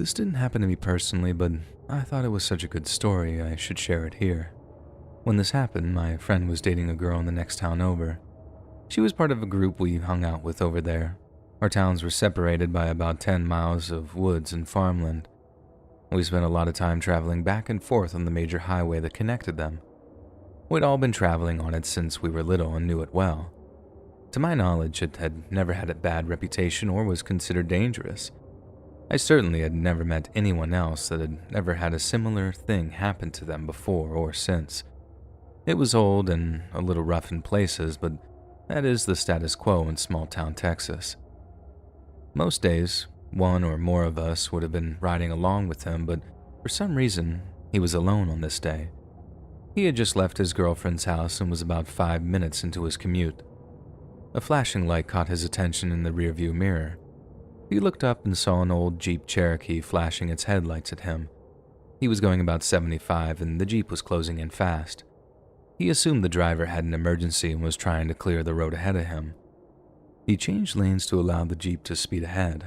This didn't happen to me personally, but I thought it was such a good story I should share it here. When this happened, my friend was dating a girl in the next town over. She was part of a group we hung out with over there. Our towns were separated by about 10 miles of woods and farmland. We spent a lot of time traveling back and forth on the major highway that connected them. We'd all been traveling on it since we were little and knew it well. To my knowledge, it had never had a bad reputation or was considered dangerous. I certainly had never met anyone else that had ever had a similar thing happen to them before or since. It was old and a little rough in places, but that is the status quo in small-town Texas. Most days, one or more of us would have been riding along with him, but for some reason, he was alone on this day. He had just left his girlfriend's house and was about 5 minutes into his commute. A flashing light caught his attention in the rearview mirror. He looked up and saw an old Jeep Cherokee flashing its headlights at him. He was going about 75 and the Jeep was closing in fast. He assumed the driver had an emergency and was trying to clear the road ahead of him. He changed lanes to allow the Jeep to speed ahead.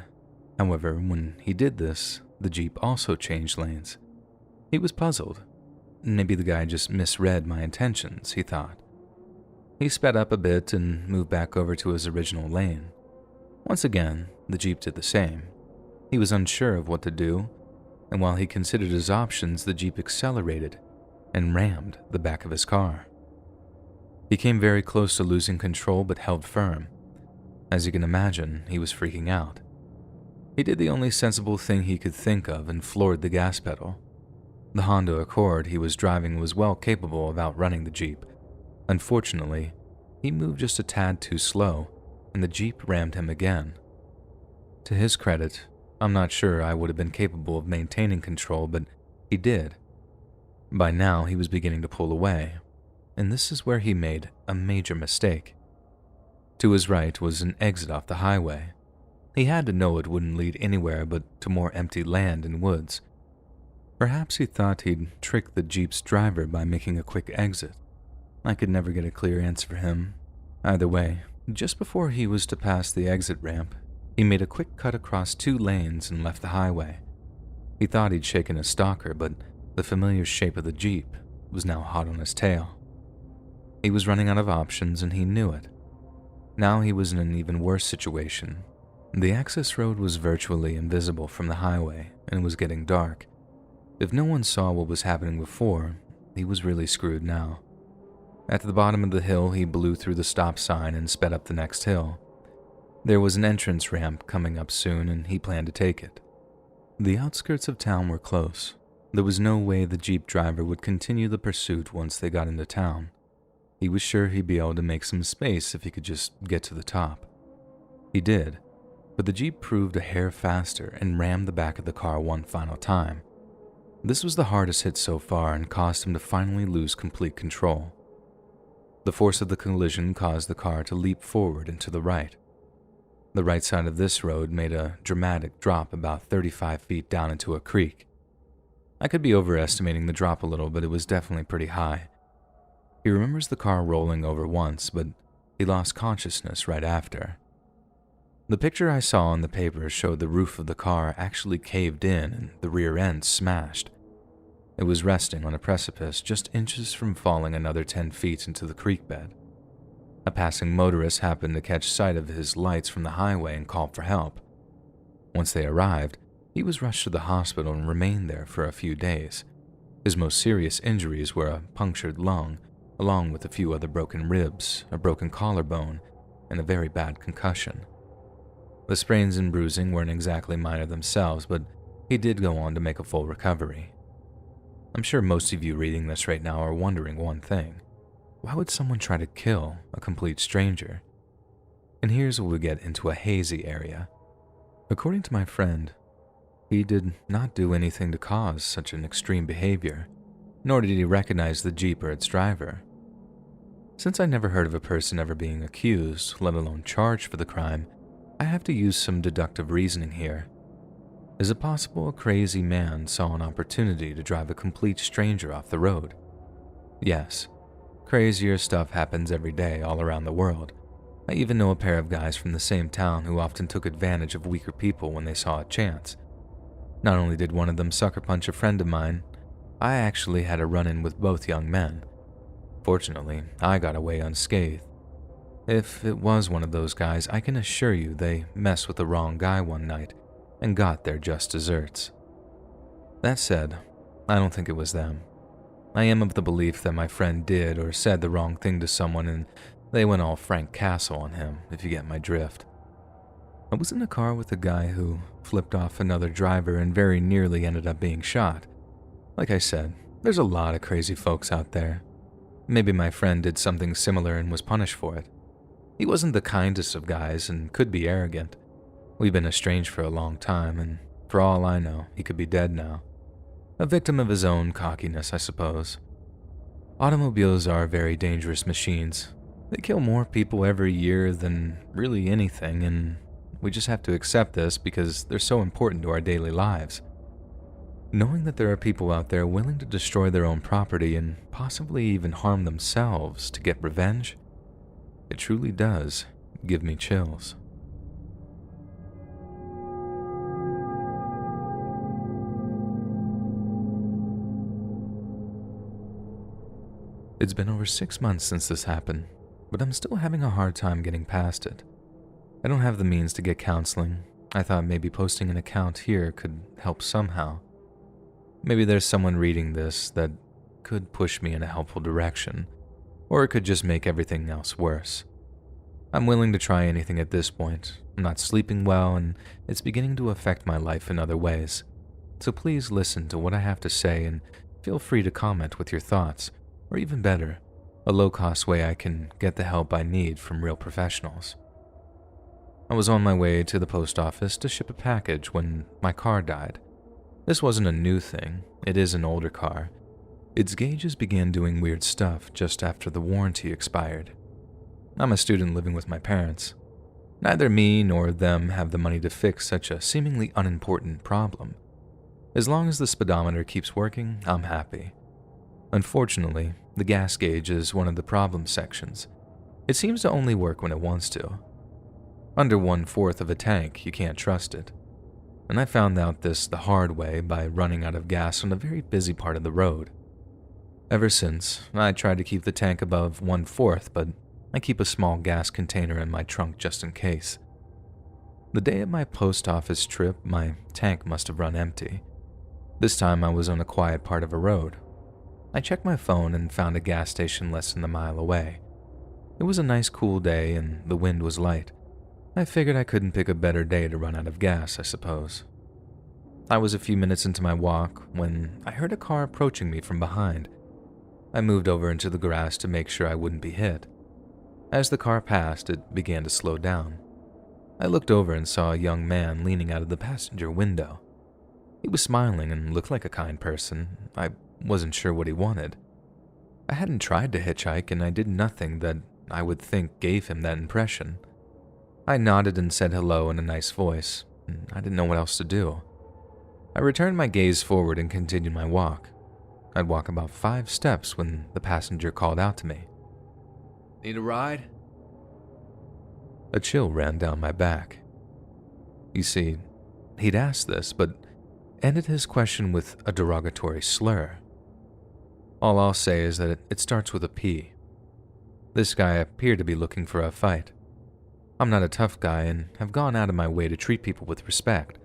However, when he did this, the Jeep also changed lanes. He was puzzled. Maybe the guy just misread my intentions, he thought. He sped up a bit and moved back over to his original lane. Once again, the Jeep did the same. He was unsure of what to do, and while he considered his options, the Jeep accelerated and rammed the back of his car. He came very close to losing control but held firm. As you can imagine, he was freaking out. He did the only sensible thing he could think of and floored the gas pedal. The Honda Accord he was driving was well capable of outrunning the Jeep. Unfortunately, he moved just a tad too slow, and the Jeep rammed him again. To his credit, I'm not sure I would have been capable of maintaining control, but he did. By now, he was beginning to pull away, and this is where he made a major mistake. To his right was an exit off the highway. He had to know it wouldn't lead anywhere but to more empty land and woods. Perhaps he thought he'd trick the Jeep's driver by making a quick exit. I could never get a clear answer for him. Either way, just before he was to pass the exit ramp, he made a quick cut across 2 lanes and left the highway. He thought he'd shaken a stalker, but the familiar shape of the Jeep was now hot on his tail. He was running out of options and he knew it. Now he was in an even worse situation. The access road was virtually invisible from the highway and it was getting dark. If no one saw what was happening before, he was really screwed now. At the bottom of the hill, he blew through the stop sign and sped up the next hill. There was an entrance ramp coming up soon and he planned to take it. The outskirts of town were close. There was no way the Jeep driver would continue the pursuit once they got into town. He was sure he'd be able to make some space if he could just get to the top. He did, but the Jeep proved a hair faster and rammed the back of the car one final time. This was the hardest hit so far and caused him to finally lose complete control. The force of the collision caused the car to leap forward and to the right. The right side of this road made a dramatic drop about 35 feet down into a creek. I could be overestimating the drop a little, but it was definitely pretty high. He remembers the car rolling over once, but he lost consciousness right after. The picture I saw in the paper showed the roof of the car actually caved in and the rear end smashed. It was resting on a precipice just inches from falling another 10 feet into the creek bed. A passing motorist happened to catch sight of his lights from the highway and called for help. Once they arrived, he was rushed to the hospital and remained there for a few days. His most serious injuries were a punctured lung, along with a few other broken ribs, a broken collarbone, and a very bad concussion. The sprains and bruising weren't exactly minor themselves, but he did go on to make a full recovery. I'm sure most of you reading this right now are wondering one thing. Why would someone try to kill a complete stranger? And here's where we get into a hazy area. According to my friend, he did not do anything to cause such an extreme behavior, nor did he recognize the Jeep or its driver. Since I never heard of a person ever being accused, let alone charged for the crime, I have to use some deductive reasoning here. Is it possible a crazy man saw an opportunity to drive a complete stranger off the road? Yes, crazier stuff happens every day all around the world. I even know a pair of guys from the same town who often took advantage of weaker people when they saw a chance. Not only did one of them sucker punch a friend of mine, I actually had a run-in with both young men. Fortunately, I got away unscathed. If it was one of those guys, I can assure you they messed with the wrong guy one night and got their just desserts. That said, I don't think it was them. I am of the belief that my friend did or said the wrong thing to someone and they went all Frank Castle on him, if you get my drift. I was in a car with a guy who flipped off another driver and very nearly ended up being shot. Like I said, there's a lot of crazy folks out there. Maybe my friend did something similar and was punished for it. He wasn't the kindest of guys and could be arrogant. We've been estranged for a long time, and for all I know, he could be dead now. A victim of his own cockiness, I suppose. Automobiles are very dangerous machines. They kill more people every year than really anything, and we just have to accept this because they're so important to our daily lives. Knowing that there are people out there willing to destroy their own property and possibly even harm themselves to get revenge, it truly does give me chills. It's been over 6 months since this happened, but I'm still having a hard time getting past it. I don't have the means to get counseling. I thought maybe posting an account here could help somehow. Maybe there's someone reading this that could push me in a helpful direction, or it could just make everything else worse. I'm willing to try anything at this point. I'm not sleeping well, and it's beginning to affect my life in other ways. So please listen to what I have to say and feel free to comment with your thoughts, or even better, a low-cost way I can get the help I need from real professionals. I was on my way to the post office to ship a package when my car died. This wasn't a new thing, it is an older car. Its gauges began doing weird stuff just after the warranty expired. I'm a student living with my parents. Neither me nor them have the money to fix such a seemingly unimportant problem. As long as the speedometer keeps working, I'm happy. Unfortunately, the gas gauge is one of the problem sections. It seems to only work when it wants to. Under 1/4 of a tank, you can't trust it. And I found out this the hard way by running out of gas on a very busy part of the road. Ever since, I tried to keep the tank above 1/4, but I keep a small gas container in my trunk just in case. The day of my post office trip, my tank must have run empty. This time I was on a quiet part of a road. I checked my phone and found a gas station less than a mile away. It was a nice cool day and the wind was light. I figured I couldn't pick a better day to run out of gas, I suppose. I was a few minutes into my walk when I heard a car approaching me from behind. I moved over into the grass to make sure I wouldn't be hit. As the car passed, it began to slow down. I looked over and saw a young man leaning out of the passenger window. He was smiling and looked like a kind person. I wasn't sure what he wanted. I hadn't tried to hitchhike and I did nothing that I would think gave him that impression. I nodded and said hello in a nice voice, and I didn't know what else to do. I returned my gaze forward and continued my walk. I'd walk about 5 steps when the passenger called out to me. "Need a ride?" A chill ran down my back. You see, he'd asked this, but ended his question with a derogatory slur. All I'll say is that it starts with a P. This guy appeared to be looking for a fight. I'm not a tough guy and have gone out of my way to treat people with respect.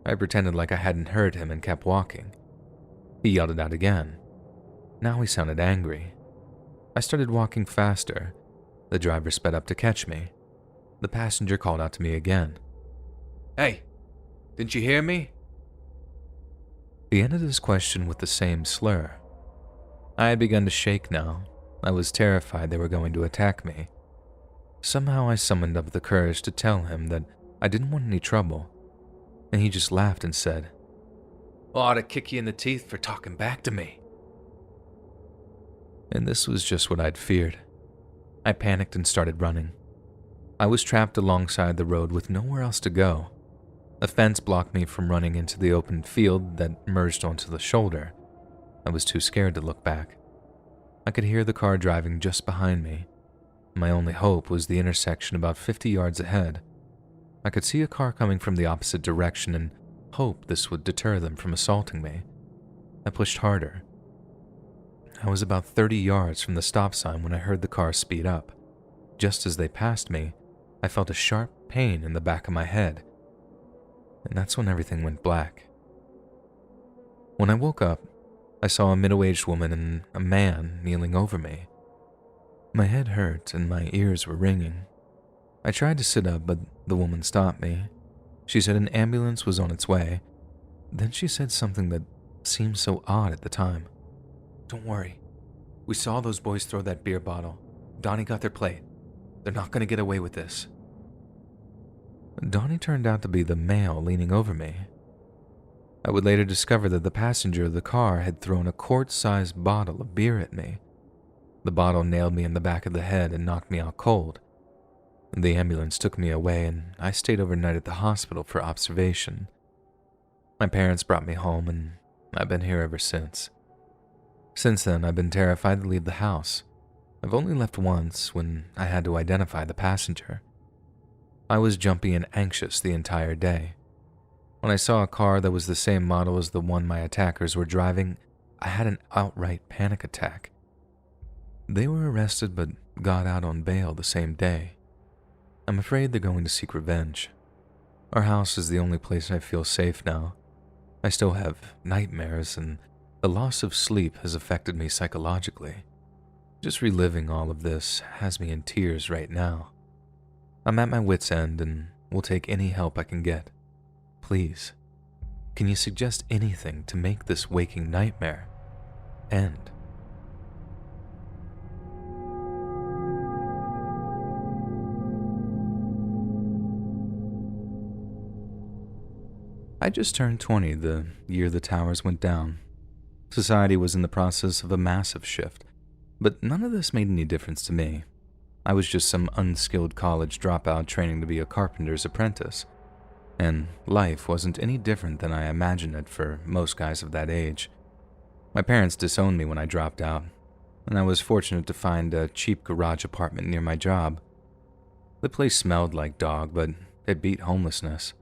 I pretended like I hadn't heard him and kept walking. He yelled it out again. Now he sounded angry. I started walking faster. The driver sped up to catch me. The passenger called out to me again. "Hey, didn't you hear me?" He ended his question with the same slur. I had begun to shake now. I was terrified they were going to attack me. Somehow I summoned up the courage to tell him that I didn't want any trouble, and he just laughed and said, "Well, I ought to kick you in the teeth for talking back to me." And this was just what I'd feared. I panicked and started running. I was trapped alongside the road with nowhere else to go. A fence blocked me from running into the open field that merged onto the shoulder. I was too scared to look back. I could hear the car driving just behind me. My only hope was the intersection about 50 yards ahead. I could see a car coming from the opposite direction and hope this would deter them from assaulting me. I pushed harder. I was about 30 yards from the stop sign when I heard the car speed up. Just as they passed me, I felt a sharp pain in the back of my head, and that's when everything went black. When I woke up, I saw a middle-aged woman and a man kneeling over me. My head hurt and my ears were ringing. I tried to sit up, but the woman stopped me. She said an ambulance was on its way. Then she said something that seemed so odd at the time. "Don't worry. We saw those boys throw that beer bottle. Donnie got their plate. They're not going to get away with this." Donnie turned out to be the male leaning over me. I would later discover that the passenger of the car had thrown a quart-sized bottle of beer at me. The bottle nailed me in the back of the head and knocked me out cold. The ambulance took me away and I stayed overnight at the hospital for observation. My parents brought me home and I've been here ever since. Since then, I've been terrified to leave the house. I've only left once when I had to identify the passenger. I was jumpy and anxious the entire day. When I saw a car that was the same model as the one my attackers were driving, I had an outright panic attack. They were arrested but got out on bail the same day. I'm afraid they're going to seek revenge. Our house is the only place I feel safe now. I still have nightmares and the loss of sleep has affected me psychologically. Just reliving all of this has me in tears right now. I'm at my wit's end and will take any help I can get. Please, can you suggest anything to make this waking nightmare end? I just turned 20 the year the towers went down. Society was in the process of a massive shift, but none of this made any difference to me. I was just some unskilled college dropout training to be a carpenter's apprentice, and life wasn't any different than I imagined it for most guys of that age. My parents disowned me when I dropped out, and I was fortunate to find a cheap garage apartment near my job. The place smelled like dog, but it beat homelessness.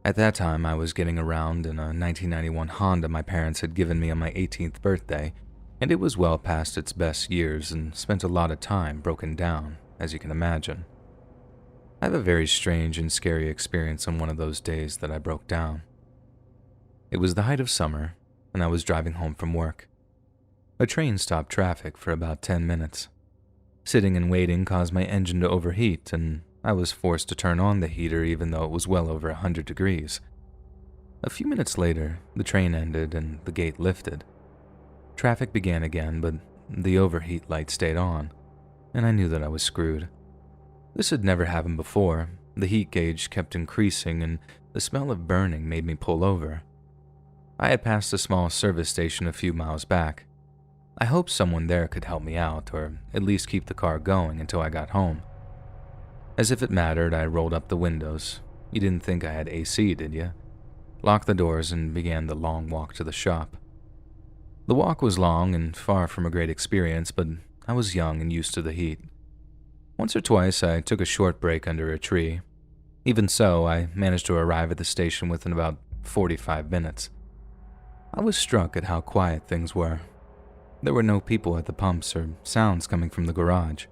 At that time, I was getting around in a 1991 Honda my parents had given me on my 18th birthday, and it was well past its best years and spent a lot of time broken down, as you can imagine. I have a very strange and scary experience on one of those days that I broke down. It was the height of summer, and I was driving home from work. A train stopped traffic for about 10 minutes. Sitting and waiting caused my engine to overheat, and I was forced to turn on the heater even though it was well over 100 degrees. A few minutes later, the train ended and the gate lifted. Traffic began again, but the overheat light stayed on, and I knew that I was screwed. This had never happened before. The heat gauge kept increasing and the smell of burning made me pull over. I had passed a small service station a few miles back. I hoped someone there could help me out, or at least keep the car going until I got home. As if it mattered, I rolled up the windows. You didn't think I had AC, did you? Locked the doors and began the long walk to the shop. The walk was long and far from a great experience, but I was young and used to the heat. Once or twice, I took a short break under a tree. Even so, I managed to arrive at the station within about 45 minutes. I was struck at how quiet things were. There were no people at the pumps or sounds coming from the garage.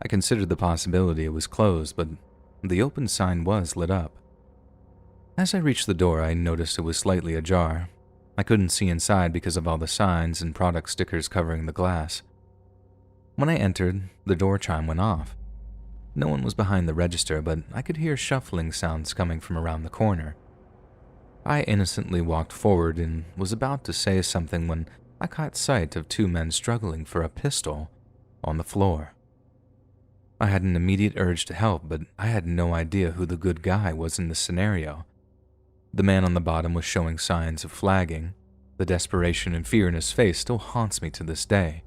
I considered the possibility it was closed, but the open sign was lit up. As I reached the door, I noticed it was slightly ajar. I couldn't see inside because of all the signs and product stickers covering the glass. When I entered, the door chime went off. No one was behind the register, but I could hear shuffling sounds coming from around the corner. I innocently walked forward and was about to say something when I caught sight of two men struggling for a pistol on the floor. I had an immediate urge to help, but I had no idea who the good guy was in this scenario. The man on the bottom was showing signs of flagging. The desperation and fear in his face still haunts me to this day.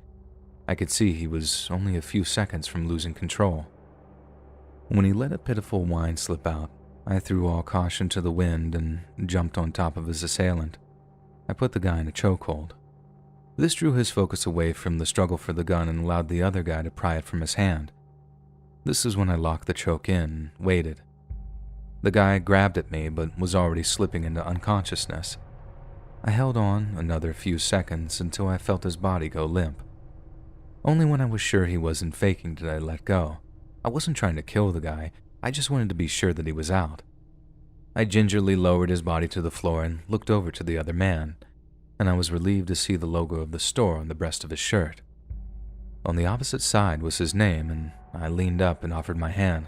I could see he was only a few seconds from losing control. When he let a pitiful whine slip out, I threw all caution to the wind and jumped on top of his assailant. I put the guy in a chokehold. This drew his focus away from the struggle for the gun and allowed the other guy to pry it from his hand. This is when I locked the choke in and waited. The guy grabbed at me but was already slipping into unconsciousness. I held on another few seconds until I felt his body go limp. Only when I was sure he wasn't faking did I let go. I wasn't trying to kill the guy, I just wanted to be sure that he was out. I gingerly lowered his body to the floor and looked over to the other man, and I was relieved to see the logo of the store on the breast of his shirt. On the opposite side was his name, and I leaned up and offered my hand.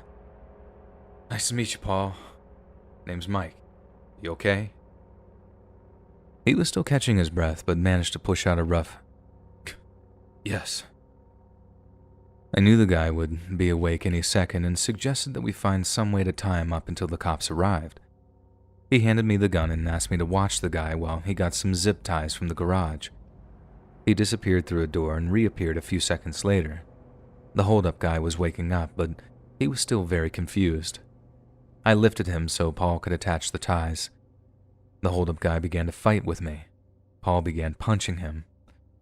"Nice to meet you, Paul. Name's Mike. You okay?" He was still catching his breath, but managed to push out a rough, "Yes." I knew the guy would be awake any second and suggested that we find some way to tie him up until the cops arrived. He handed me the gun and asked me to watch the guy while he got some zip ties from the garage. He disappeared through a door and reappeared a few seconds later. The hold-up guy was waking up, but he was still very confused. I lifted him so Paul could attach the ties. The hold-up guy began to fight with me. Paul began punching him.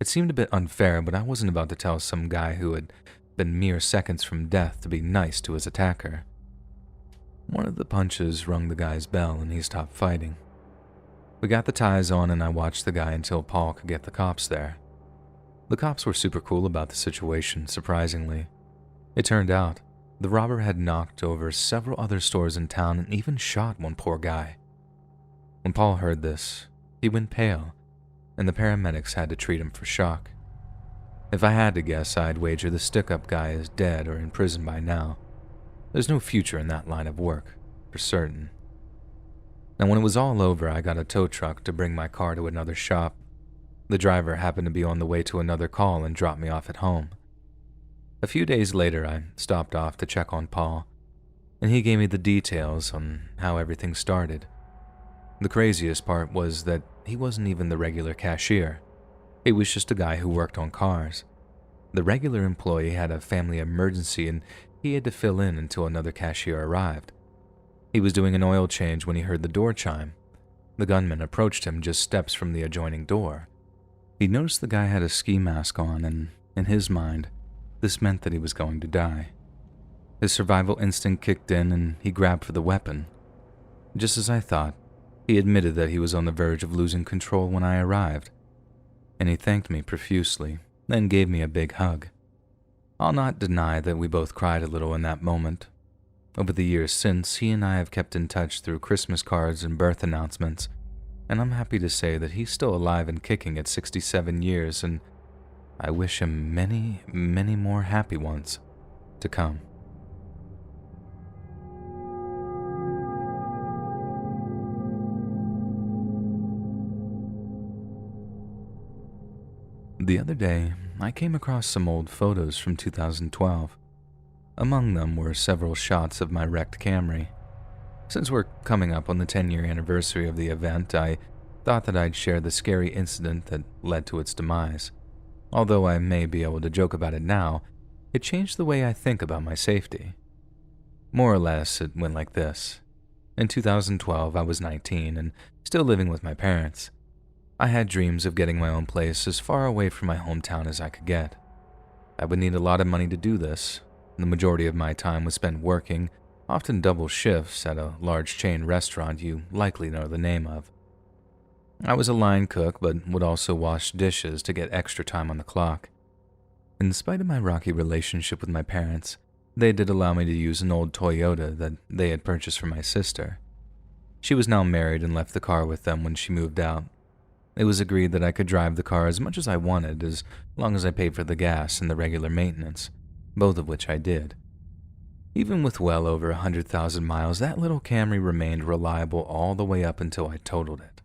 It seemed a bit unfair, but I wasn't about to tell some guy who had been mere seconds from death to be nice to his attacker. One of the punches rung the guy's bell and he stopped fighting. We got the ties on and I watched the guy until Paul could get the cops there. The cops were super cool about the situation, surprisingly. It turned out, the robber had knocked over several other stores in town and even shot one poor guy. When Paul heard this, he went pale, and the paramedics had to treat him for shock. If I had to guess, I'd wager the stick-up guy is dead or in prison by now. There's no future in that line of work, for certain. Now, when it was all over, I got a tow truck to bring my car to another shop. The driver happened to be on the way to another call and dropped me off at home. A few days later, I stopped off to check on Paul, and he gave me the details on how everything started. The craziest part was that he wasn't even the regular cashier. He was just a guy who worked on cars. The regular employee had a family emergency and he had to fill in until another cashier arrived. He was doing an oil change when he heard the door chime. The gunman approached him just steps from the adjoining door. He noticed the guy had a ski mask on, and in his mind, this meant that he was going to die. His survival instinct kicked in and he grabbed for the weapon. Just as I thought, he admitted that he was on the verge of losing control when I arrived, and he thanked me profusely, then gave me a big hug. I'll not deny that we both cried a little in that moment. Over the years since, he and I have kept in touch through Christmas cards and birth announcements, and I'm happy to say that he's still alive and kicking at 67 years, and I wish him many, many more happy ones to come. The other day, I came across some old photos from 2012. Among them were several shots of my wrecked Camry. Since we're coming up on the 10-year anniversary of the event, I thought that I'd share the scary incident that led to its demise. Although I may be able to joke about it now, it changed the way I think about my safety. More or less, it went like this. In 2012, I was 19 and still living with my parents. I had dreams of getting my own place as far away from my hometown as I could get. I would need a lot of money to do this. The majority of my time was spent working, often double shifts, at a large chain restaurant you likely know the name of. I was a line cook, but would also wash dishes to get extra time on the clock. In spite of my rocky relationship with my parents, they did allow me to use an old Toyota that they had purchased for my sister. She was now married and left the car with them when she moved out. It was agreed that I could drive the car as much as I wanted, as long as I paid for the gas and the regular maintenance, both of which I did. Even with well over 100,000 miles, that little Camry remained reliable all the way up until I totaled it.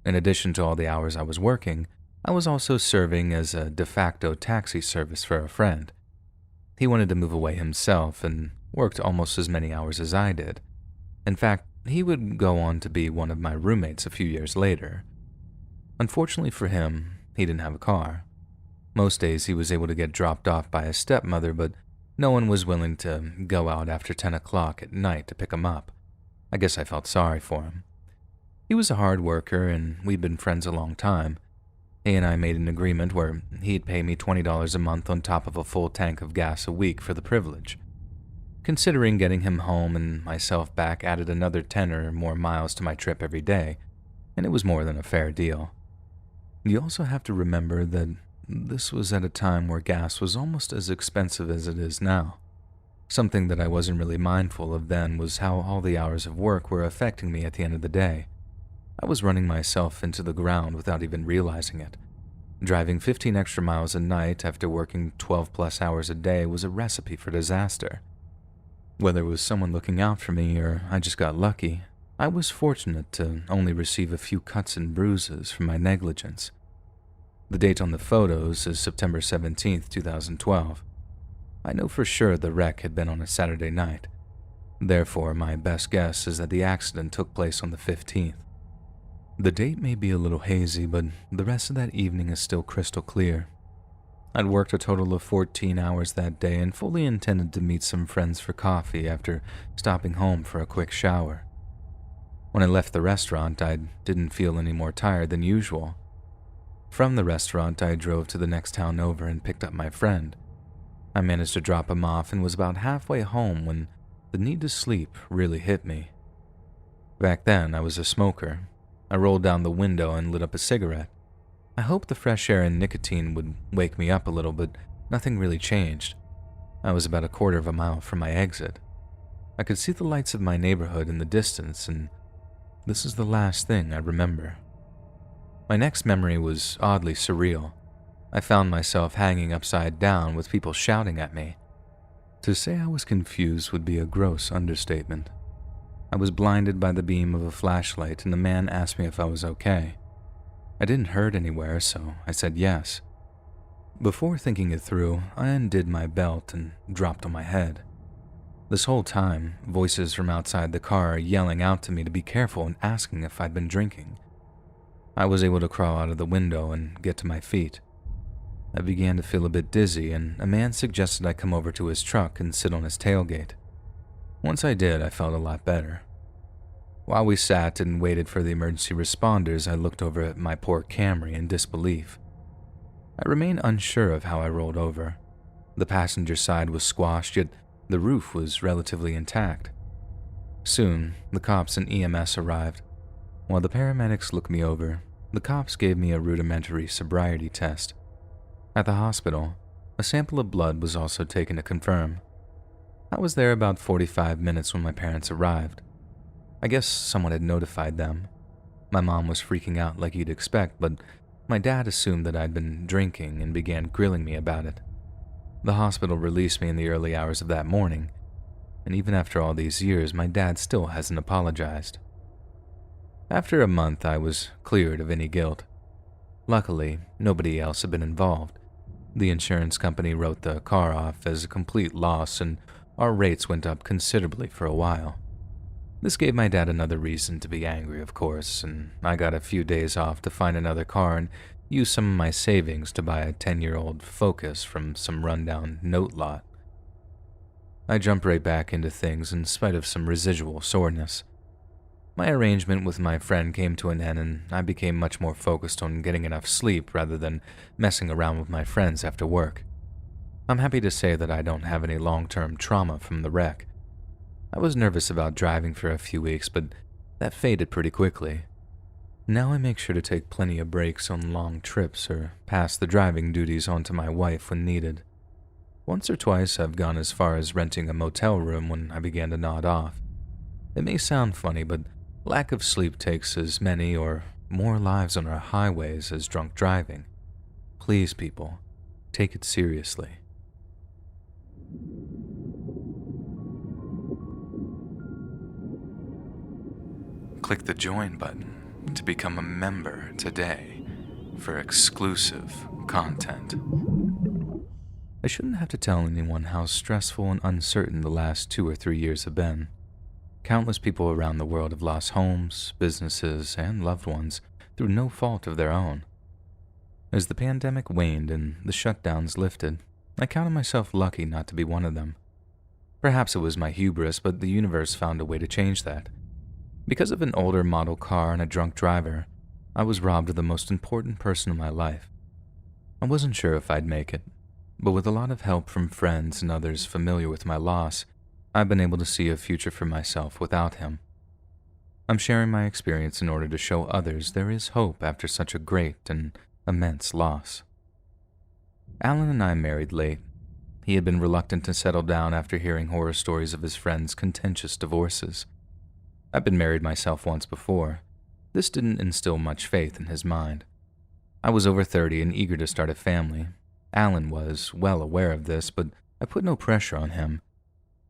In addition to all the hours I was working, I was also serving as a de facto taxi service for a friend. He wanted to move away himself and worked almost as many hours as I did. In fact, he would go on to be one of my roommates a few years later. Unfortunately for him, he didn't have a car. Most days he was able to get dropped off by his stepmother, but no one was willing to go out after 10 o'clock at night to pick him up. I guess I felt sorry for him. He was a hard worker, and we'd been friends a long time. He and I made an agreement where he'd pay me $20 a month on top of a full tank of gas a week for the privilege. Considering getting him home and myself back added another 10 or more miles to my trip every day, and it was more than a fair deal. You also have to remember that this was at a time where gas was almost as expensive as it is now. Something that I wasn't really mindful of then was how all the hours of work were affecting me at the end of the day. I was running myself into the ground without even realizing it. Driving 15 extra miles a night after working 12 plus hours a day was a recipe for disaster. Whether it was someone looking out for me or I just got lucky, I was fortunate to only receive a few cuts and bruises from my negligence. The date on the photos is September 17th, 2012. I know for sure the wreck had been on a Saturday night. Therefore, my best guess is that the accident took place on the 15th. The date may be a little hazy, but the rest of that evening is still crystal clear. I'd worked a total of 14 hours that day and fully intended to meet some friends for coffee after stopping home for a quick shower. When I left the restaurant, I didn't feel any more tired than usual. From the restaurant, I drove to the next town over and picked up my friend. I managed to drop him off and was about halfway home when the need to sleep really hit me. Back then, I was a smoker. I rolled down the window and lit up a cigarette. I hoped the fresh air and nicotine would wake me up a little, but nothing really changed. I was about a quarter of a mile from my exit. I could see the lights of my neighborhood in the distance, and this is the last thing I remember. My next memory was oddly surreal. I found myself hanging upside down with people shouting at me. To say I was confused would be a gross understatement. I was blinded by the beam of a flashlight, and the man asked me if I was okay. I didn't hurt anywhere, so I said yes. Before thinking it through, I undid my belt and dropped on my head. This whole time, voices from outside the car are yelling out to me to be careful and asking if I'd been drinking. I was able to crawl out of the window and get to my feet. I began to feel a bit dizzy, and a man suggested I come over to his truck and sit on his tailgate. Once I did, I felt a lot better. While we sat and waited for the emergency responders, I looked over at my poor Camry in disbelief. I remained unsure of how I rolled over. The passenger side was squashed, yet the roof was relatively intact. Soon, the cops and EMS arrived. While the paramedics looked me over, the cops gave me a rudimentary sobriety test. At the hospital, a sample of blood was also taken to confirm. I was there about 45 minutes when my parents arrived. I guess someone had notified them. My mom was freaking out like you'd expect, but my dad assumed that I'd been drinking and began grilling me about it. The hospital released me in the early hours of that morning, and even after all these years, my dad still hasn't apologized. After a month, I was cleared of any guilt. Luckily, nobody else had been involved. The insurance company wrote the car off as a complete loss, and our rates went up considerably for a while. This gave my dad another reason to be angry, of course, and I got a few days off to find another car and use some of my savings to buy a 10-year-old Focus from some rundown note lot. I jumped right back into things in spite of some residual soreness. My arrangement with my friend came to an end, and I became much more focused on getting enough sleep rather than messing around with my friends after work. I'm happy to say that I don't have any long-term trauma from the wreck. I was nervous about driving for a few weeks, but that faded pretty quickly. Now I make sure to take plenty of breaks on long trips or pass the driving duties on to my wife when needed. Once or twice I've gone as far as renting a motel room when I began to nod off. It may sound funny, but lack of sleep takes as many or more lives on our highways as drunk driving. Please, people, take it seriously. Click the join button to become a member today for exclusive content. I shouldn't have to tell anyone how stressful and uncertain the last 2 or 3 years have been. Countless people around the world have lost homes, businesses, and loved ones through no fault of their own. As the pandemic waned and the shutdowns lifted, I counted myself lucky not to be one of them. Perhaps it was my hubris, but the universe found a way to change that. Because of an older model car and a drunk driver, I was robbed of the most important person in my life. I wasn't sure if I'd make it, but with a lot of help from friends and others familiar with my loss, I've been able to see a future for myself without him. I'm sharing my experience in order to show others there is hope after such a great and immense loss. Alan and I married late. He had been reluctant to settle down after hearing horror stories of his friends' contentious divorces. I'd been married myself once before. This didn't instill much faith in his mind. I was over 30 and eager to start a family. Alan was well aware of this, but I put no pressure on him.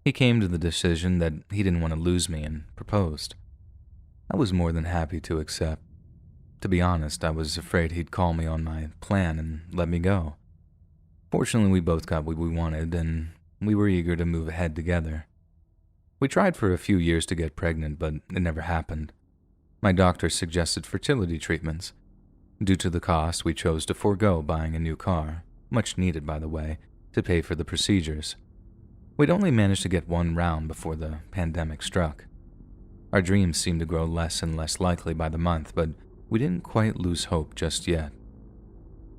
He came to the decision that he didn't want to lose me and proposed. I was more than happy to accept. To be honest, I was afraid he'd call me on my plan and let me go. Fortunately, we both got what we wanted, and we were eager to move ahead together. We tried for a few years to get pregnant, but it never happened. My doctor suggested fertility treatments. Due to the cost, we chose to forego buying a new car, much needed by the way, to pay for the procedures. We'd only managed to get one round before the pandemic struck. Our dreams seemed to grow less and less likely by the month, but we didn't quite lose hope just yet.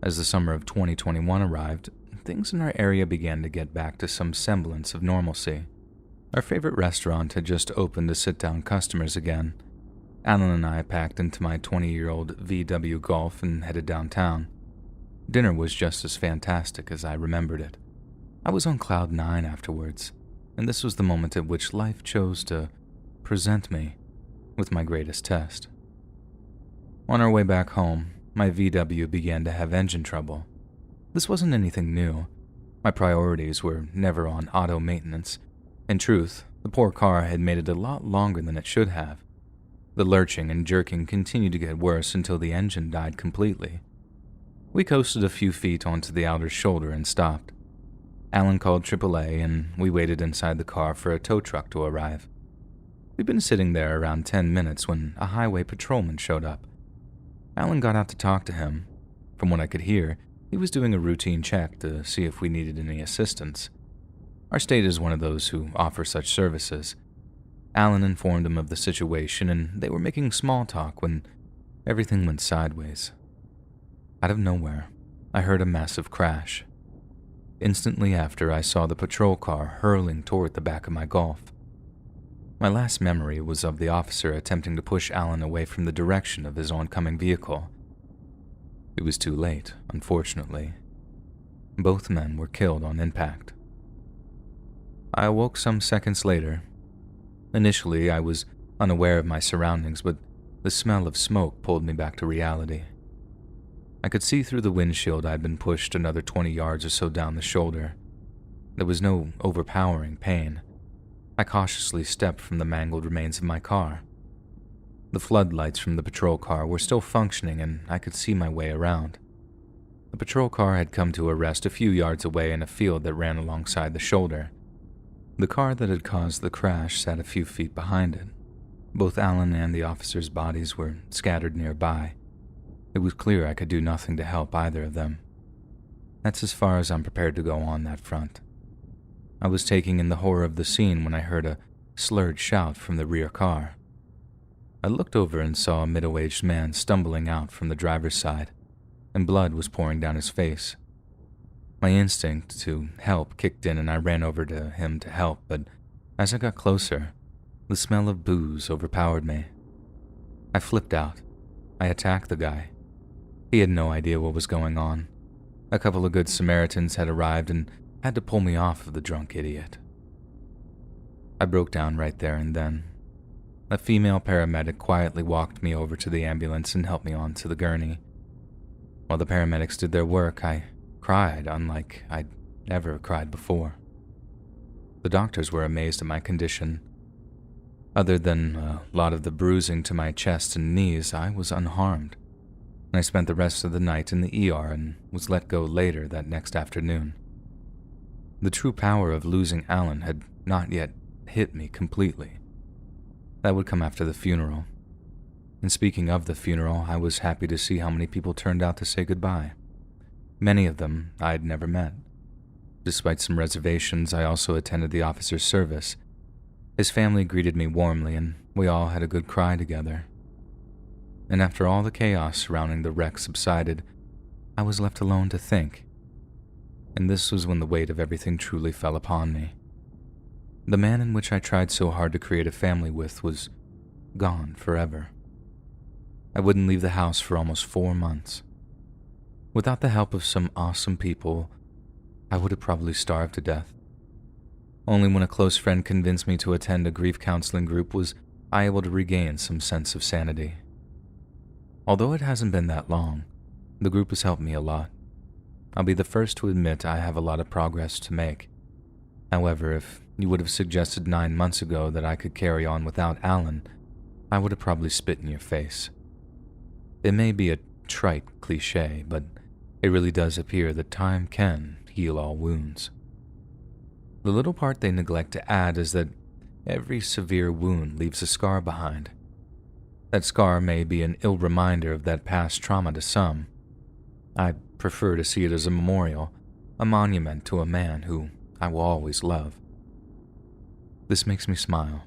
As the summer of 2021 arrived, things in our area began to get back to some semblance of normalcy. Our favorite restaurant had just opened to sit-down customers again. Alan and I packed into my 20-year-old VW Golf and headed downtown. Dinner was just as fantastic as I remembered it. I was on cloud 9 afterwards, and this was the moment at which life chose to present me with my greatest test. On our way back home, my VW began to have engine trouble. This wasn't anything new. My priorities were never on auto maintenance. In truth, the poor car had made it a lot longer than it should have. The lurching and jerking continued to get worse until the engine died completely. We coasted a few feet onto the outer shoulder and stopped. Alan called AAA and we waited inside the car for a tow truck to arrive. We'd been sitting there around 10 minutes when a highway patrolman showed up. Alan got out to talk to him. From what I could hear, he was doing a routine check to see if we needed any assistance. Our state is one of those who offer such services. Alan informed him of the situation and they were making small talk when everything went sideways. Out of nowhere, I heard a massive crash. Instantly after, I saw the patrol car hurling toward the back of my Golf. My last memory was of the officer attempting to push Alan away from the direction of his oncoming vehicle. It was too late, unfortunately. Both men were killed on impact. I awoke some seconds later. Initially, I was unaware of my surroundings, but the smell of smoke pulled me back to reality. I could see through the windshield I'd been pushed another 20 yards or so down the shoulder. There was no overpowering pain. I cautiously stepped from the mangled remains of my car. The floodlights from the patrol car were still functioning and I could see my way around. The patrol car had come to a rest a few yards away in a field that ran alongside the shoulder. The car that had caused the crash sat a few feet behind it. Both Alan and the officers' bodies were scattered nearby. It was clear I could do nothing to help either of them. That's as far as I'm prepared to go on that front. I was taking in the horror of the scene when I heard a slurred shout from the rear car. I looked over and saw a middle-aged man stumbling out from the driver's side, and blood was pouring down his face. My instinct to help kicked in and I ran over to him to help, but as I got closer, the smell of booze overpowered me. I flipped out. I attacked the guy. He had no idea what was going on. A couple of good Samaritans had arrived and had to pull me off of the drunk idiot. I broke down right there and then. A female paramedic quietly walked me over to the ambulance and helped me onto the gurney. While the paramedics did their work, I cried unlike I'd ever cried before. The doctors were amazed at my condition. Other than a lot of the bruising to my chest and knees, I was unharmed. I spent the rest of the night in the ER and was let go later that next afternoon. The true power of losing Alan had not yet hit me completely. That would come after the funeral. And speaking of the funeral, I was happy to see how many people turned out to say goodbye. Many of them I'd never met. Despite some reservations, I also attended the officer's service. His family greeted me warmly and we all had a good cry together. And after all the chaos surrounding the wreck subsided, I was left alone to think. And this was when the weight of everything truly fell upon me. The man in which I tried so hard to create a family with was gone forever. I wouldn't leave the house for almost 4 months. Without the help of some awesome people, I would have probably starved to death. Only when a close friend convinced me to attend a grief counseling group was I able to regain some sense of sanity. Although it hasn't been that long, the group has helped me a lot. I'll be the first to admit I have a lot of progress to make. However, if you would have suggested 9 months ago that I could carry on without Alan, I would have probably spit in your face. It may be a trite cliche, but it really does appear that time can heal all wounds. The little part they neglect to add is that every severe wound leaves a scar behind. That scar may be an ill reminder of that past trauma to some. I prefer to see it as a memorial, a monument to a man who I will always love. This makes me smile,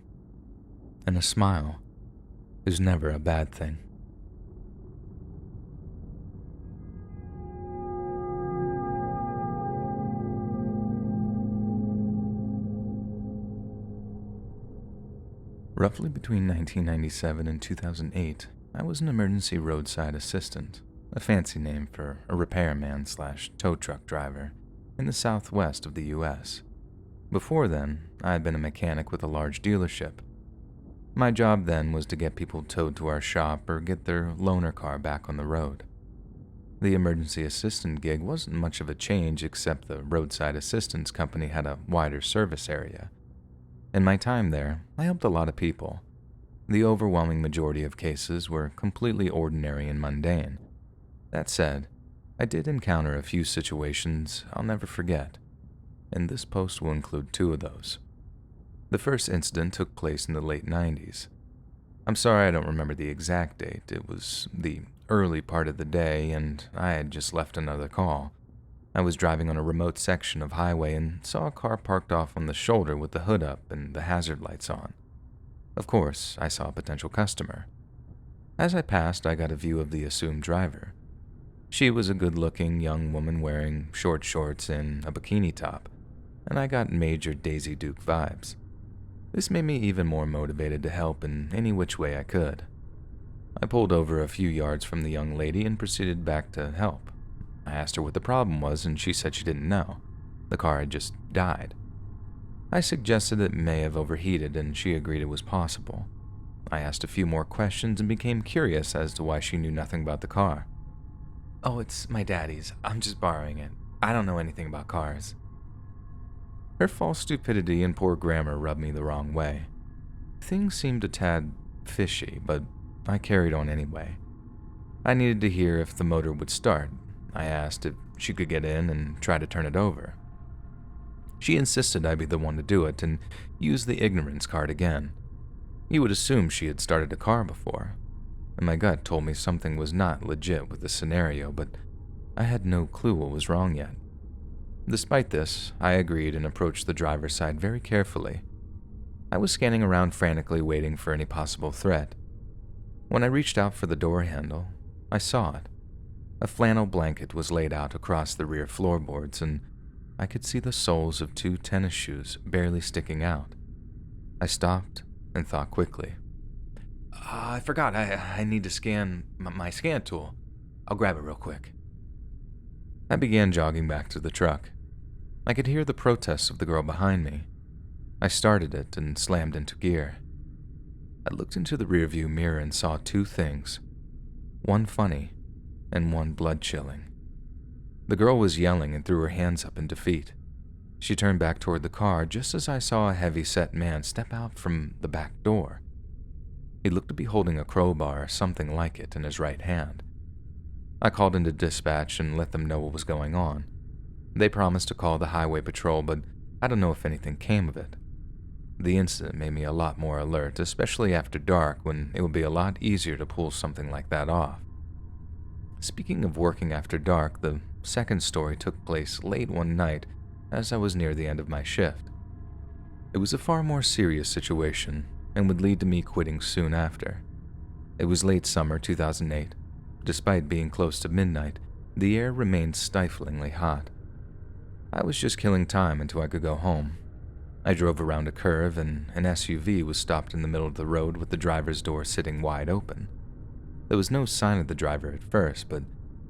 and a smile is never a bad thing. Roughly between 1997 and 2008, I was an emergency roadside assistant, a fancy name for a repairman/tow truck driver in the southwest of the US. Before then, I had been a mechanic with a large dealership. My job then was to get people towed to our shop or get their loaner car back on the road. The emergency assistant gig wasn't much of a change except the roadside assistance company had a wider service area. In my time there, I helped a lot of people. The overwhelming majority of cases were completely ordinary and mundane. That said, I did encounter a few situations I'll never forget, and this post will include 2 of those. The first incident took place in the late 90s. I'm sorry I don't remember the exact date. It was the early part of the day, and I had just left another call. I was driving on a remote section of highway and saw a car parked off on the shoulder with the hood up and the hazard lights on. Of course, I saw a potential customer. As I passed, I got a view of the assumed driver. She was a good-looking young woman wearing short shorts and a bikini top, and I got major Daisy Duke vibes. This made me even more motivated to help in any which way I could. I pulled over a few yards from the young lady and proceeded back to help. I asked her what the problem was, and she said she didn't know. The car had just died. I suggested it may have overheated, and she agreed it was possible. I asked a few more questions and became curious as to why she knew nothing about the car. "Oh, it's my daddy's. I'm just borrowing it. I don't know anything about cars." Her false stupidity and poor grammar rubbed me the wrong way. Things seemed a tad fishy, but I carried on anyway. I needed to hear if the motor would start. I asked if she could get in and try to turn it over. She insisted I be the one to do it and use the ignorance card again. You would assume she had started a car before, and my gut told me something was not legit with the scenario, but I had no clue what was wrong yet. Despite this, I agreed and approached the driver's side very carefully. I was scanning around frantically waiting for any possible threat. When I reached out for the door handle, I saw it. A flannel blanket was laid out across the rear floorboards, and I could see the soles of 2 tennis shoes barely sticking out. I stopped and thought quickly. I forgot, I need to scan my scan tool. I'll grab it real quick." I began jogging back to the truck. I could hear the protests of the girl behind me. I started it and slammed into gear. I looked into the rearview mirror and saw 2 things, one funny and one blood-chilling. The girl was yelling and threw her hands up in defeat. She turned back toward the car just as I saw a heavy-set man step out from the back door. He looked to be holding a crowbar or something like it in his right hand. I called into dispatch and let them know what was going on. They promised to call the highway patrol, but I don't know if anything came of it. The incident made me a lot more alert, especially after dark when it would be a lot easier to pull something like that off. Speaking of working after dark, the second story took place late one night as I was near the end of my shift. It was a far more serious situation and would lead to me quitting soon after. It was late summer 2008. Despite being close to midnight, the air remained stiflingly hot. I was just killing time until I could go home. I drove around a curve and an SUV was stopped in the middle of the road with the driver's door sitting wide open. There was no sign of the driver at first, but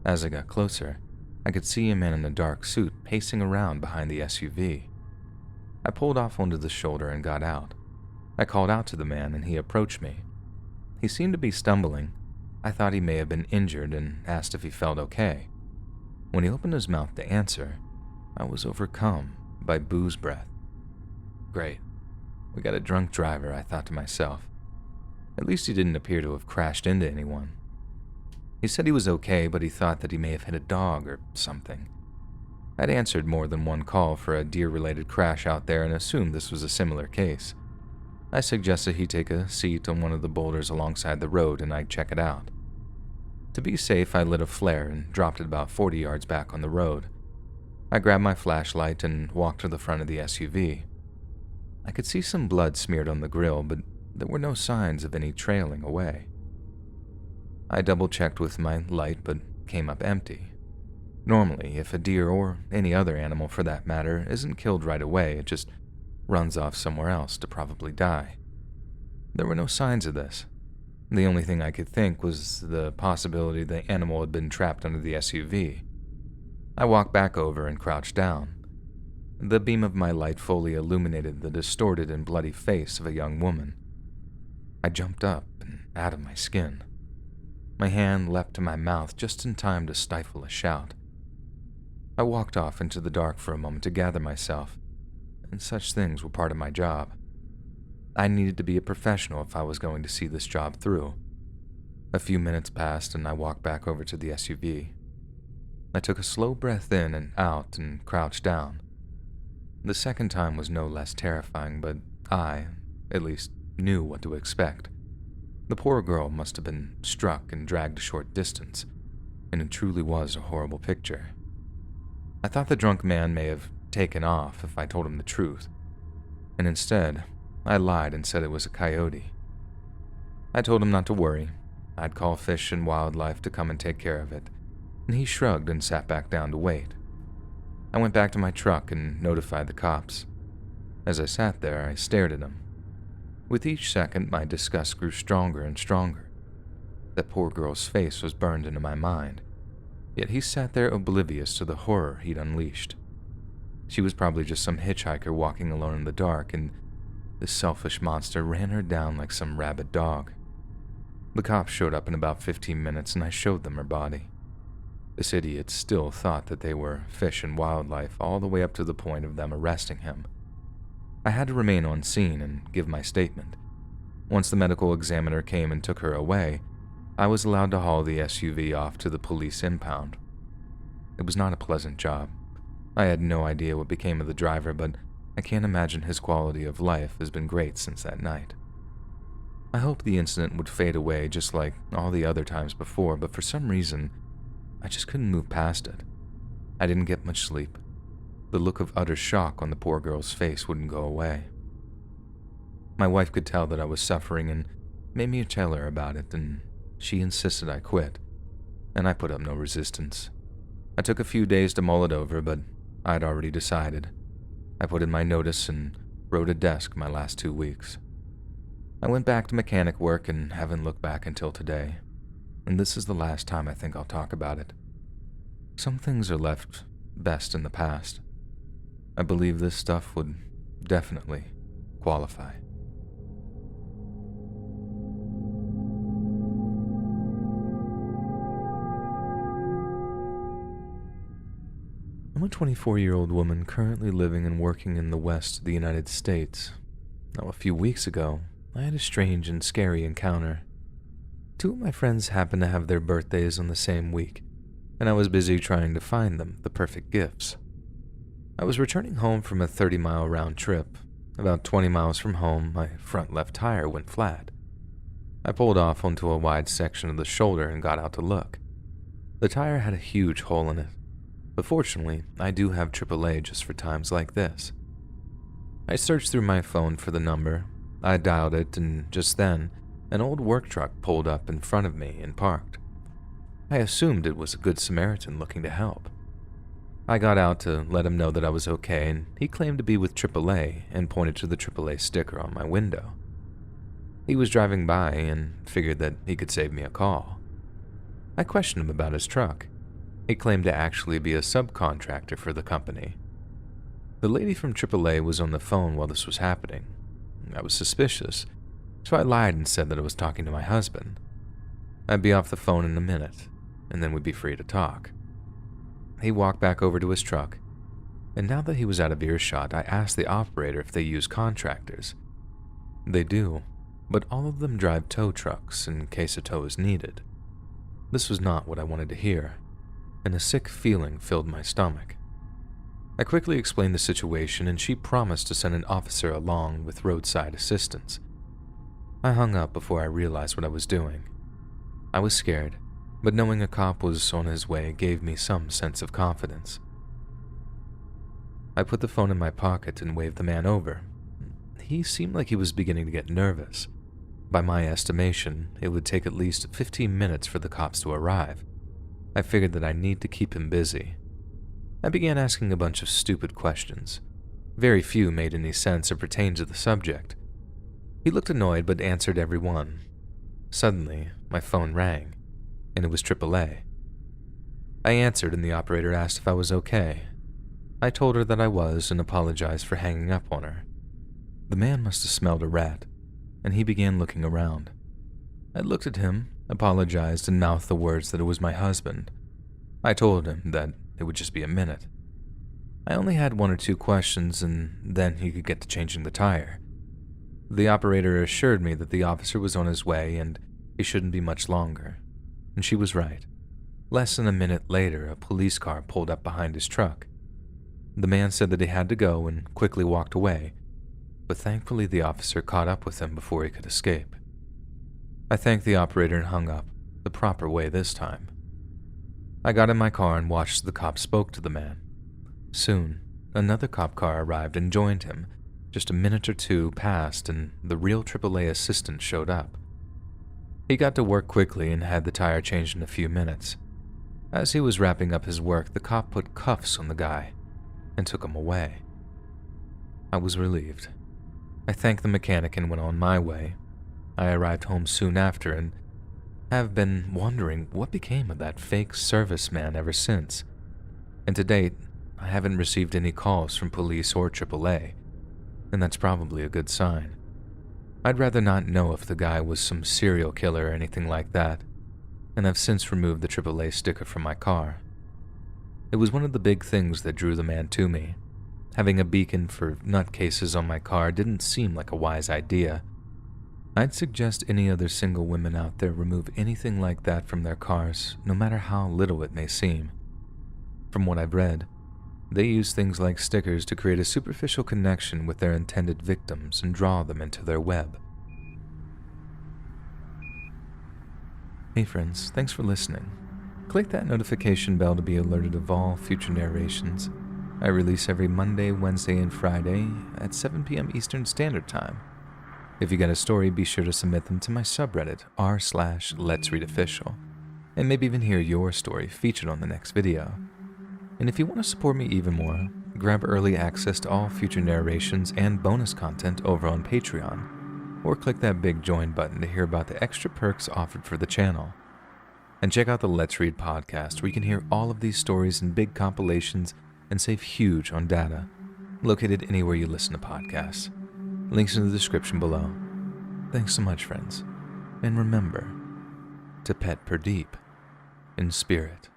as I got closer, I could see a man in a dark suit pacing around behind the SUV. I pulled off onto the shoulder and got out. I called out to the man and he approached me. He seemed to be stumbling. I thought he may have been injured and asked if he felt okay. When he opened his mouth to answer, I was overcome by booze breath. Great. We got a drunk driver, I thought to myself. At least he didn't appear to have crashed into anyone. He said he was okay, but he thought that he may have hit a dog or something. I'd answered more than one call for a deer-related crash out there and assumed this was a similar case. I suggested he take a seat on one of the boulders alongside the road and I'd check it out. To be safe, I lit a flare and dropped it about 40 yards back on the road. I grabbed my flashlight and walked to the front of the SUV. I could see some blood smeared on the grill, but there were no signs of any trailing away. I double-checked with my light, but came up empty. Normally, if a deer, or any other animal for that matter, isn't killed right away, it just runs off somewhere else to probably die. There were no signs of this. The only thing I could think was the possibility the animal had been trapped under the SUV. I walked back over and crouched down. The beam of my light fully illuminated the distorted and bloody face of a young woman. I jumped up and out of my skin. My hand leapt to my mouth just in time to stifle a shout. I walked off into the dark for a moment to gather myself, and such things were part of my job. I needed to be a professional if I was going to see this job through. A few minutes passed and I walked back over to the SUV. I took a slow breath in and out and crouched down. The second time was no less terrifying, but I, at least, knew what to expect. The poor girl must have been struck and dragged a short distance, and it truly was a horrible picture. I thought the drunk man may have taken off if I told him the truth, and instead, I lied and said it was a coyote. I told him not to worry. I'd call Fish and Wildlife to come and take care of it, and he shrugged and sat back down to wait. I went back to my truck and notified the cops. As I sat there, I stared at him. With each second, my disgust grew stronger and stronger. That poor girl's face was burned into my mind, yet he sat there oblivious to the horror he'd unleashed. She was probably just some hitchhiker walking alone in the dark, and this selfish monster ran her down like some rabid dog. The cops showed up in about 15 minutes and I showed them her body. This idiot still thought that they were Fish and Wildlife all the way up to the point of them arresting him. I had to remain on scene and give my statement. Once the medical examiner came and took her away, I was allowed to haul the SUV off to the police impound. It was not a pleasant job. I had no idea what became of the driver, but I can't imagine his quality of life has been great since that night. I hoped the incident would fade away just like all the other times before, but for some reason, I just couldn't move past it. I didn't get much sleep. The look of utter shock on the poor girl's face wouldn't go away. My wife could tell that I was suffering and made me tell her about it, and she insisted I quit, and I put up no resistance. I took a few days to mull it over, but I'd already decided. I put in my notice and rode a desk my last 2 weeks. I went back to mechanic work and haven't looked back until today, and this is the last time I think I'll talk about it. Some things are left best in the past. I believe this stuff would definitely qualify. I'm a 24-year-old woman currently living and working in the west of the United States. Now, a few weeks ago, I had a strange and scary encounter. 2 of my friends happened to have their birthdays on the same week, and I was busy trying to find them the perfect gifts. I was returning home from a 30-mile round trip. About 20 miles from home, my front left tire went flat. I pulled off onto a wide section of the shoulder and got out to look. The tire had a huge hole in it, but fortunately, I do have AAA just for times like this. I searched through my phone for the number. I dialed it, and just then, an old work truck pulled up in front of me and parked. I assumed it was a Good Samaritan looking to help. I got out to let him know that I was okay, and he claimed to be with AAA and pointed to the AAA sticker on my window. He was driving by and figured that he could save me a call. I questioned him about his truck. He claimed to actually be a subcontractor for the company. The lady from AAA was on the phone while this was happening. I was suspicious, so I lied and said that I was talking to my husband. I'd be off the phone in a minute, and then we'd be free to talk. He walked back over to his truck, and now that he was out of earshot, I asked the operator if they use contractors. They do, but all of them drive tow trucks in case a tow is needed. This was not what I wanted to hear, and a sick feeling filled my stomach. I quickly explained the situation, and she promised to send an officer along with roadside assistance. I hung up before I realized what I was doing. I was scared, but knowing a cop was on his way gave me some sense of confidence. I put the phone in my pocket and waved the man over. He seemed like he was beginning to get nervous. By my estimation, it would take at least 15 minutes for the cops to arrive. I figured that I need to keep him busy. I began asking a bunch of stupid questions. Very few made any sense or pertained to the subject. He looked annoyed but answered every one. Suddenly, my phone rang, and it was AAA. I answered, and the operator asked if I was okay. I told her that I was and apologized for hanging up on her. The man must have smelled a rat, and he began looking around. I looked at him, apologized, and mouthed the words that it was my husband. I told him that it would just be a minute. I only had 1 or 2 questions, and then he could get to changing the tire. The operator assured me that the officer was on his way and he shouldn't be much longer. And she was right. Less than a minute later, a police car pulled up behind his truck. The man said that he had to go and quickly walked away, but thankfully the officer caught up with him before he could escape. I thanked the operator and hung up, the proper way this time. I got in my car and watched as the cop spoke to the man. Soon, another cop car arrived and joined him. Just a minute or 2 passed and the real AAA assistant showed up. He got to work quickly and had the tire changed in a few minutes. As he was wrapping up his work, the cop put cuffs on the guy and took him away. I was relieved. I thanked the mechanic and went on my way. I arrived home soon after and have been wondering what became of that fake serviceman ever since. And to date, I haven't received any calls from police or AAA, and that's probably a good sign. I'd rather not know if the guy was some serial killer or anything like that, and I've since removed the AAA sticker from my car. It was one of the big things that drew the man to me. Having a beacon for nutcases on my car didn't seem like a wise idea. I'd suggest any other single women out there remove anything like that from their cars, no matter how little it may seem. From what I've read, they use things like stickers to create a superficial connection with their intended victims and draw them into their web. Hey friends, thanks for listening. Click that notification bell to be alerted of all future narrations. I release every Monday, Wednesday, and Friday at 7 p.m. Eastern Standard Time. If you got a story, be sure to submit them to my subreddit r/letsreadofficial, and maybe even hear your story featured on the next video. And if you want to support me even more, grab early access to all future narrations and bonus content over on Patreon, or click that big join button to hear about the extra perks offered for the channel. And check out the Let's Read podcast, where you can hear all of these stories in big compilations and save huge on data, located anywhere you listen to podcasts. Links in the description below. Thanks so much, friends. And remember to pet per deep in spirit.